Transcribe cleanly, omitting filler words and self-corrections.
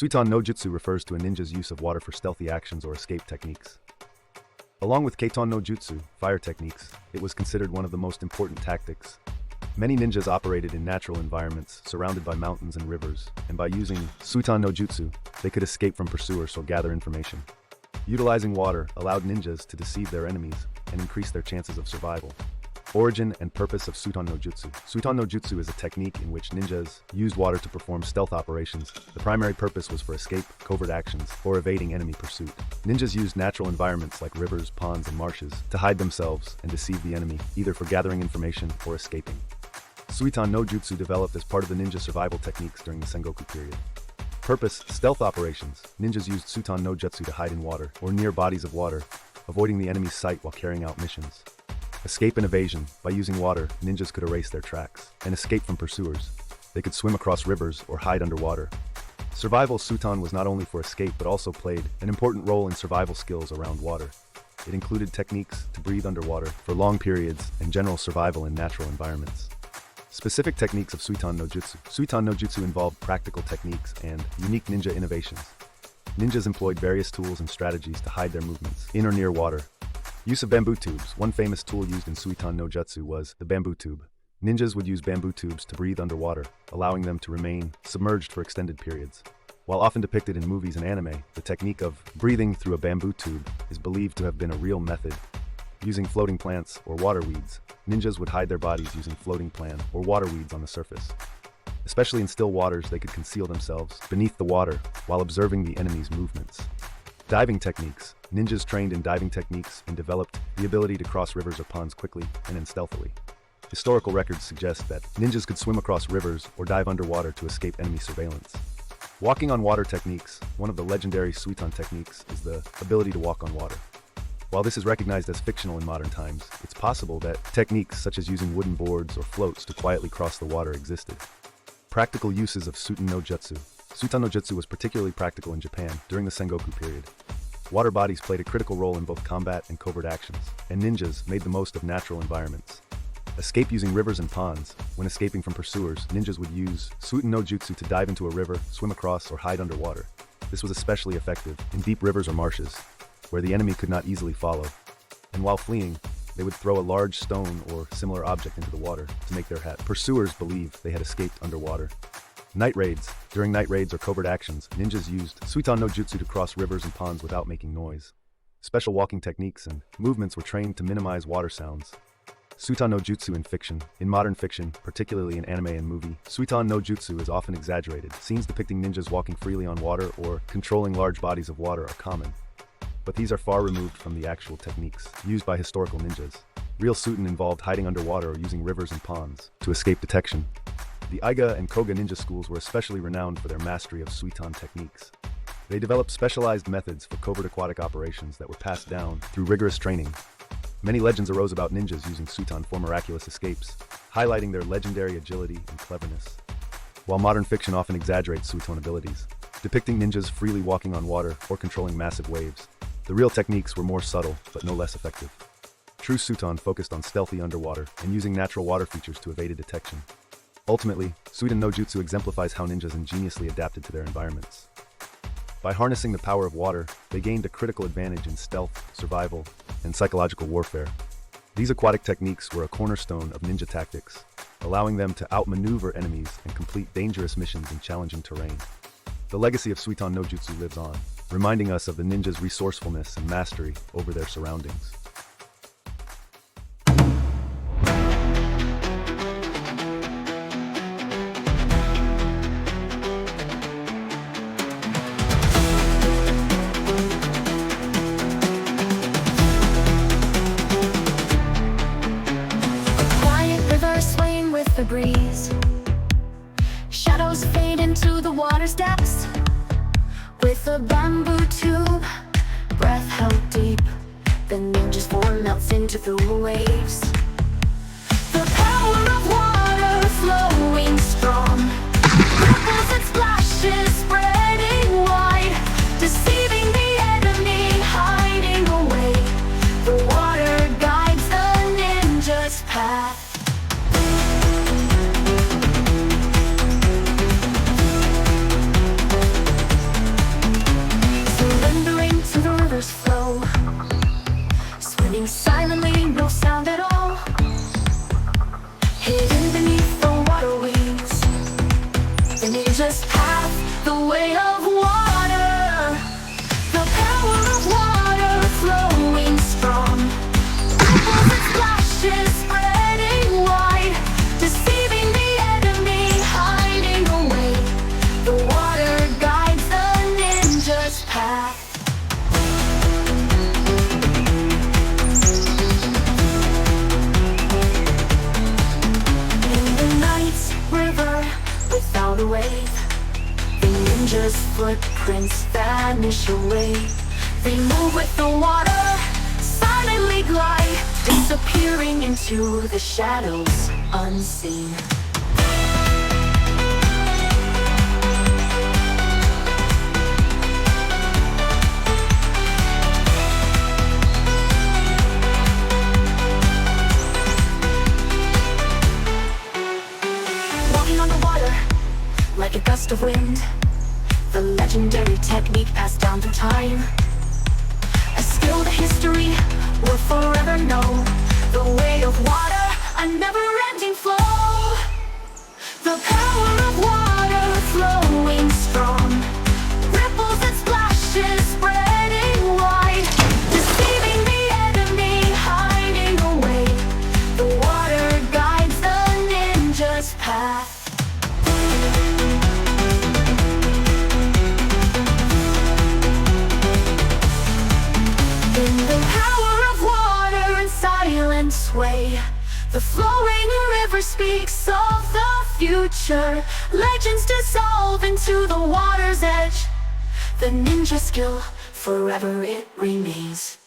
Suiton no Jutsu refers to a ninja's use of water for stealthy actions or escape techniques. Along with Katon no Jutsu, fire techniques, it was considered one of the most important tactics. Many ninjas operated in natural environments, surrounded by mountains and rivers, and by using Suiton no Jutsu, they could escape from pursuers or gather information. Utilizing water allowed ninjas to deceive their enemies and increase their chances of survival. Origin and purpose of Suiton no Jutsu. Suiton no Jutsu is a technique in which ninjas used water to perform stealth operations. The primary purpose was for escape, covert actions, or evading enemy pursuit. Ninjas used natural environments like rivers, ponds, and marshes to hide themselves and deceive the enemy, either for gathering information or escaping. Suiton no Jutsu developed as part of the ninja survival techniques during the Sengoku period. Purpose: stealth operations. Ninjas used Suiton no Jutsu to hide in water or near bodies of water, avoiding the enemy's sight while carrying out missions. Escape and evasion. By using water, ninjas could erase their tracks and escape from pursuers. They could swim across rivers or hide underwater. Survival. Suiton was not only for escape but also played an important role in survival skills around water. It included techniques to breathe underwater for long periods and general survival in natural environments. Specific techniques of Suiton no Jutsu. Suiton no Jutsu involved practical techniques and unique ninja innovations. Ninjas employed various tools and strategies to hide their movements in or near water. Use of bamboo tubes. One famous tool used in Suiton no Jutsu was the bamboo tube. Ninjas would use bamboo tubes to breathe underwater, allowing them to remain submerged for extended periods. While often depicted in movies and anime, the technique of breathing through a bamboo tube is believed to have been a real method. Using floating plants or water weeds, ninjas would hide their bodies using floating plant or water weeds on the surface. Especially in still waters, they could conceal themselves beneath the water while observing the enemy's movements. Diving techniques. Ninjas trained in diving techniques and developed the ability to cross rivers or ponds quickly and stealthily. Historical records suggest that ninjas could swim across rivers or dive underwater to escape enemy surveillance. Walking on water techniques. One of the legendary Suiton techniques is the ability to walk on water. While this is recognized as fictional in modern times, it's possible that techniques such as using wooden boards or floats to quietly cross the water existed. Practical uses of Suiton no Jutsu. Suiton no Jutsu was particularly practical in Japan during the Sengoku period. Water bodies played a critical role in both combat and covert actions, and ninjas made the most of natural environments. Escape using rivers and ponds. When escaping from pursuers, ninjas would use Suiton no Jutsu to dive into a river, swim across, or hide underwater. This was especially effective in deep rivers or marshes, where the enemy could not easily follow. And while fleeing, they would throw a large stone or similar object into the water to make their hat. Pursuers believed they had escaped underwater. Night raids. During night raids or covert actions, ninjas used Suiton no Jutsu to cross rivers and ponds without making noise. Special walking techniques and movements were trained to minimize water sounds. Suiton no Jutsu in fiction. In modern fiction, particularly in anime and movie, Suiton no Jutsu is often exaggerated. Scenes depicting ninjas walking freely on water or controlling large bodies of water are common. But these are far removed from the actual techniques used by historical ninjas. Real Suiton involved hiding underwater or using rivers and ponds to escape detection. The Iga and Koga ninja schools were especially renowned for their mastery of Suiton techniques. They developed specialized methods for covert aquatic operations that were passed down through rigorous training. Many legends arose about ninjas using Suiton for miraculous escapes, highlighting their legendary agility and cleverness. While modern fiction often exaggerates Suiton abilities, depicting ninjas freely walking on water or controlling massive waves, the real techniques were more subtle but no less effective. True Suiton focused on stealthy underwater and using natural water features to evade detection. Ultimately, Suiton no Jutsu exemplifies how ninjas ingeniously adapted to their environments. By harnessing the power of water, they gained a critical advantage in stealth, survival, and psychological warfare. These aquatic techniques were a cornerstone of ninja tactics, allowing them to outmaneuver enemies and complete dangerous missions in challenging terrain. The legacy of Suiton no Jutsu lives on, reminding us of the ninjas' resourcefulness and mastery over their surroundings. The breeze, shadows fade into the water's depths. With a bamboo tube, breath held deep, the ninja's form melts into the waves. The power of water flowing strong, ripples and splashes spreading wide, deceiving the enemy, hiding away. The water guides the ninja's path. the wave. The ninja's footprints vanish away. They move with the water, silently glide, disappearing into the shadows unseen. Like a gust of wind, the legendary technique passed down through time. A skill that history will forever know. The way of water, a never-ending flow. The power of water flowing strong. Ripples and splashes spreading wide, deceiving the enemy, hiding away. The water guides the ninja's path. Way. The flowing river speaks of the future. Legends dissolve into the water's edge. The ninja skill, forever it remains.